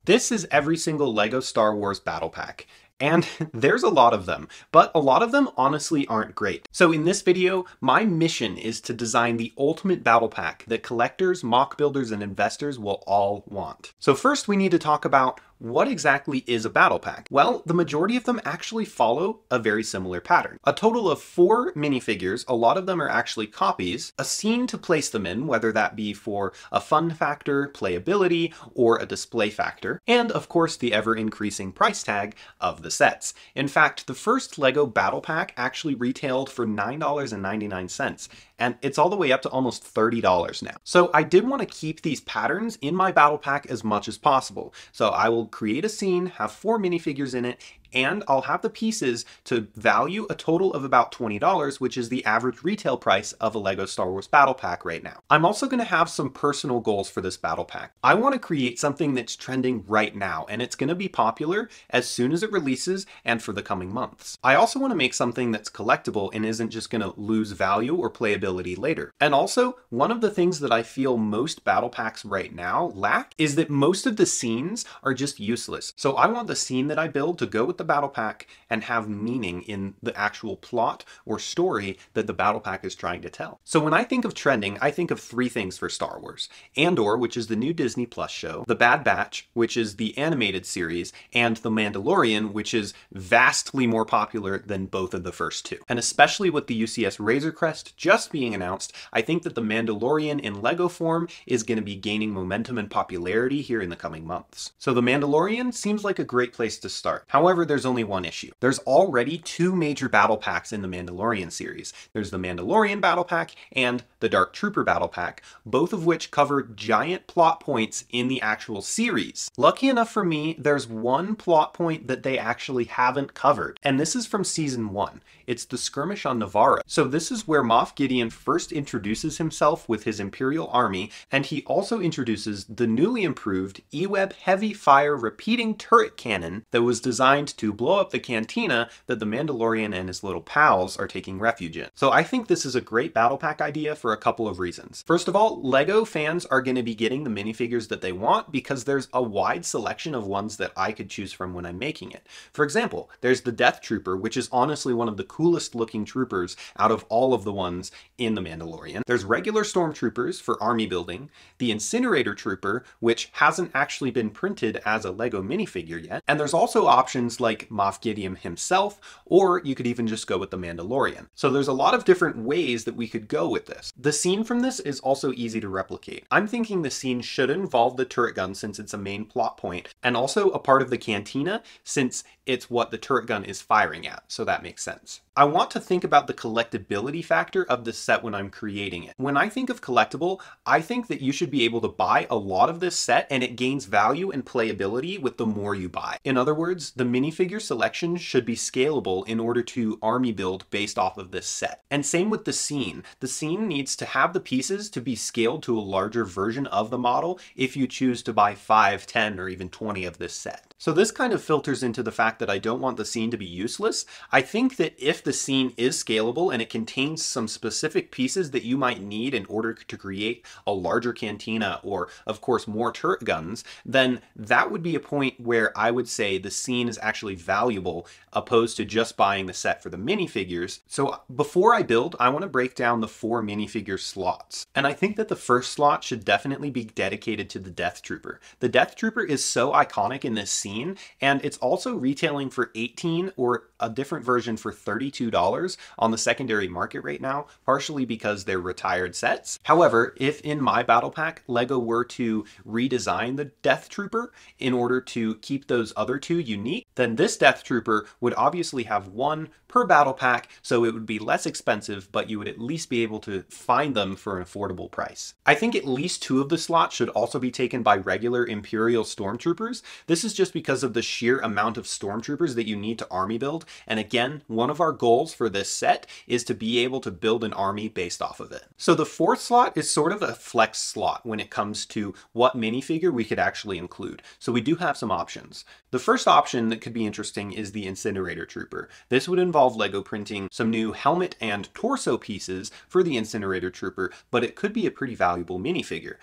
This is every single LEGO Star Wars Battle Pack. And there's a lot of them, but a lot of them honestly aren't great. So in this video, my mission is to design the ultimate battle pack that collectors, mock builders, and investors will all want. So first we need to talk about what exactly is a battle pack? Well, the majority of them actually follow a very similar pattern. A total of 4 minifigures, a lot of them are actually copies, a scene to place them in, whether that be for a fun factor, playability, or a display factor, and of course the ever-increasing price tag of the sets. In fact, the first LEGO battle pack actually retailed for $9.99, and it's all the way up to almost $30 now. So I did want to keep these patterns in my battle pack as much as possible. So I will create a scene, have 4 minifigures in it, and I'll have the pieces to value a total of about $20, which is the average retail price of a LEGO Star Wars Battle Pack right now. I'm also going to have some personal goals for this Battle Pack. I want to create something that's trending right now, and it's going to be popular as soon as it releases and for the coming months. I also want to make something that's collectible and isn't just going to lose value or playability later. And also, one of the things that I feel most Battle Packs right now lack is that most of the scenes are just useless. So I want the scene that I build to go with the battle pack and have meaning in the actual plot or story that the battle pack is trying to tell. So when I think of trending, I think of 3 things for Star Wars. Andor, which is the new Disney Plus show, The Bad Batch, which is the animated series, and The Mandalorian, which is vastly more popular than both of the first 2. And especially with the UCS Razor Crest just being announced, I think that The Mandalorian in LEGO form is going to be gaining momentum and popularity here in the coming months. So The Mandalorian seems like a great place to start. However, there's only one issue. There's already 2 major battle packs in the Mandalorian series. There's the Mandalorian battle pack and the Dark Trooper battle pack, both of which cover giant plot points in the actual series. Lucky enough for me, there's one plot point that they actually haven't covered, and this is from season 1. It's the skirmish on Navarro. So this is where Moff Gideon first introduces himself with his Imperial army, and he also introduces the newly improved E-Web heavy fire repeating turret cannon that was designed to blow up the cantina that the Mandalorian and his little pals are taking refuge in. So I think this is a great battle pack idea for a couple of reasons. First of all, LEGO fans are going to be getting the minifigures that they want because there's a wide selection of ones that I could choose from when I'm making it. For example, there's the Death Trooper, which is honestly one of the coolest looking troopers out of all of the ones in The Mandalorian. There's regular stormtroopers for army building, the Incinerator Trooper, which hasn't actually been printed as a LEGO minifigure yet, and there's also options like Moff Gideon himself, or you could even just go with the Mandalorian. So there's a lot of different ways that we could go with this. The scene from this is also easy to replicate. I'm thinking the scene should involve the turret gun since it's a main plot point, and also a part of the cantina since it's what the turret gun is firing at, so that makes sense. I want to think about the collectability factor of this set when I'm creating it. When I think of collectible, I think that you should be able to buy a lot of this set and it gains value and playability with the more you buy. In other words, the minifigure selection should be scalable in order to army build based off of this set. And same with the scene. The scene needs to have the pieces to be scaled to a larger version of the model if you choose to buy 5, 10, or even 20 of this set. So this kind of filters into the fact that I don't want the scene to be useless. I think that if the scene is scalable and it contains some specific pieces that you might need in order to create a larger cantina or, of course, more turret guns, then that would be a point where I would say the scene is actually valuable opposed to just buying the set for the minifigures. So before I build, I want to break down the 4 minifigure slots. And I think that the first slot should definitely be dedicated to the Death Trooper. The Death Trooper is so iconic in this scene, and it's also retailing for $18 or a different version for $32 on the secondary market right now, partially because they're retired sets. However, if in my battle pack, LEGO were to redesign the Death Trooper in order to keep those other 2 unique, then this Death Trooper would obviously have 1 per battle pack, so it would be less expensive, but you would at least be able to find them for an affordable price. I think at least 2 of the slots should also be taken by regular Imperial Stormtroopers. This is just because of the sheer amount of Stormtroopers that you need to army build, and again, one of our goals for this set is to be able to build an army based off of it. So the 4th slot is sort of a flex slot when it comes to what minifigure we could actually include. So we do have some options. The first option that could be interesting is the Incinerator Trooper. This would involve LEGO printing some new helmet and torso pieces for the Incinerator Trooper, but it could be a pretty valuable minifigure.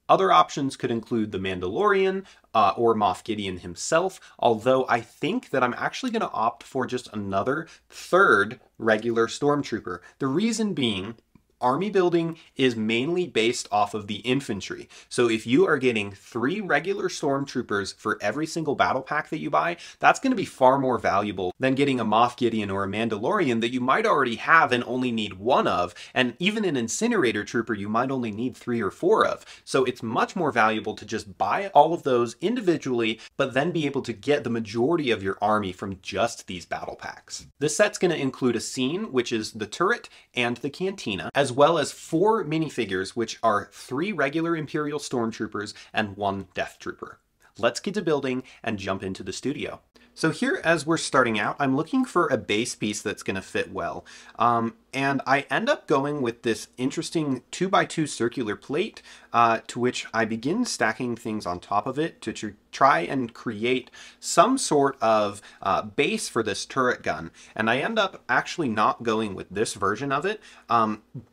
Other options could include the Mandalorian or Moff Gideon himself, although I think that I'm actually going to opt for just another third regular stormtrooper. The reason being, army building is mainly based off of the infantry. So if you are getting 3 regular stormtroopers for every single battle pack that you buy, that's going to be far more valuable than getting a Moff Gideon or a Mandalorian that you might already have and only need 1 of. And even an Incinerator Trooper you might only need 3 or 4 of. So it's much more valuable to just buy all of those individually, but then be able to get the majority of your army from just these battle packs. This set's going to include a scene, which is the turret and the cantina, as well as 4 minifigures, which are 3 regular Imperial Stormtroopers and 1 Death Trooper. Let's get to building and jump into the studio. So here, as we're starting out, I'm looking for a base piece that's going to fit well. And I end up going with this interesting 2x2 circular plate, to which I begin stacking things on top of it to try and create some sort of base for this turret gun. And I end up actually not going with this version of it,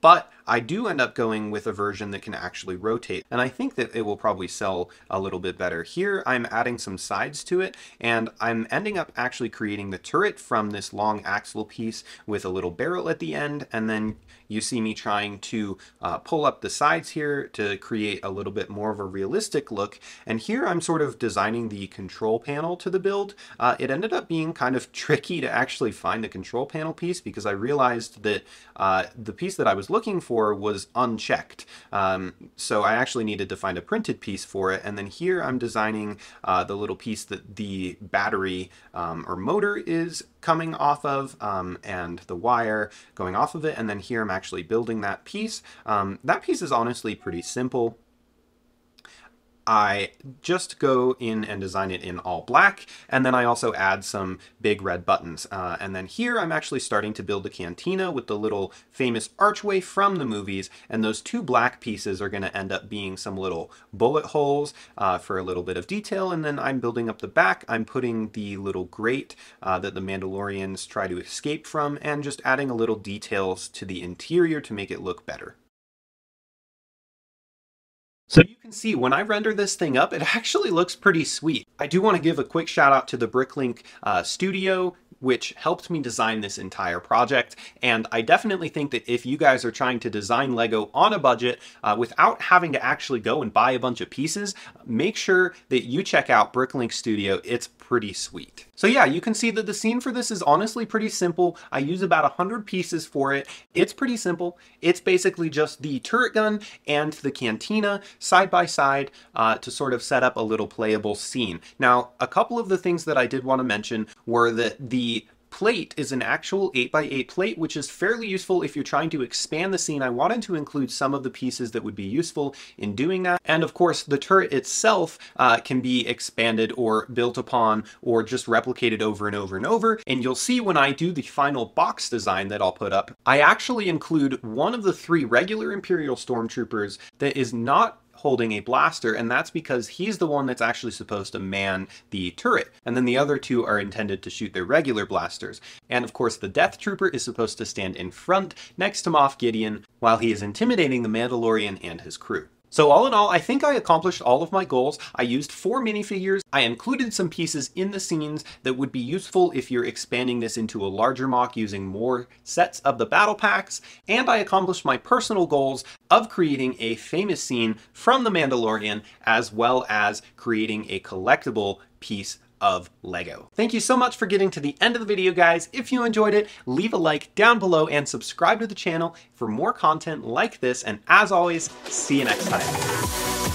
but I do end up going with a version that can actually rotate. And I think that it will probably sell a little bit better. Here I'm adding some sides to it, and I'm ending up actually creating the turret from this long axle piece with a little barrel at the end, and then you see me trying to pull up the sides here to create a little bit more of a realistic look. And here I'm sort of designing the control panel to the build. It ended up being kind of tricky to actually find the control panel piece because I realized that the piece that I was looking for was unchecked. So I actually needed to find a printed piece for it. And then here I'm designing the little piece that the battery or motor is coming off of, and the wire going off of it. And then here I'm actually building that piece. That piece is honestly pretty simple. I just go in and design it in all black, and then I also add some big red buttons. And then here I'm actually starting to build a cantina with the little famous archway from the movies, and those 2 black pieces are going to end up being some little bullet holes for a little bit of detail. And then I'm building up the back. I'm putting the little grate that the Mandalorians try to escape from, and just adding a little details to the interior to make it look better. So you can see when I render this thing up, it actually looks pretty sweet. I do want to give a quick shout out to the Bricklink studio, which helped me design this entire project. And I definitely think that if you guys are trying to design Lego on a budget without having to actually go and buy a bunch of pieces, make sure that you check out Bricklink Studio. It's pretty sweet. So yeah, you can see that the scene for this is honestly pretty simple. I use about 100 pieces for it. It's pretty simple. It's basically just the turret gun and the cantina side by side to sort of set up a little playable scene. Now, a couple of the things that I did want to mention were that the plate is an actual 8x8 plate, which is fairly useful if you're trying to expand the scene. I wanted to include some of the pieces that would be useful in doing that. And of course, the turret itself can be expanded or built upon or just replicated over and over and over. And you'll see when I do the final box design that I'll put up, I actually include one of the 3 regular Imperial Stormtroopers that is not holding a blaster, and that's because he's the one that's actually supposed to man the turret. And then the other 2 are intended to shoot their regular blasters. And of course, the Death Trooper is supposed to stand in front next to Moff Gideon while he is intimidating the Mandalorian and his crew. So all in all, I think I accomplished all of my goals. I used 4 minifigures. I included some pieces in the scenes that would be useful if you're expanding this into a larger mock using more sets of the battle packs. And I accomplished my personal goals of creating a famous scene from The Mandalorian, as well as creating a collectible piece of Lego. Thank you so much for getting to the end of the video, guys. If you enjoyed it, leave a like down below and subscribe to the channel for more content like this. And as always, see you next time.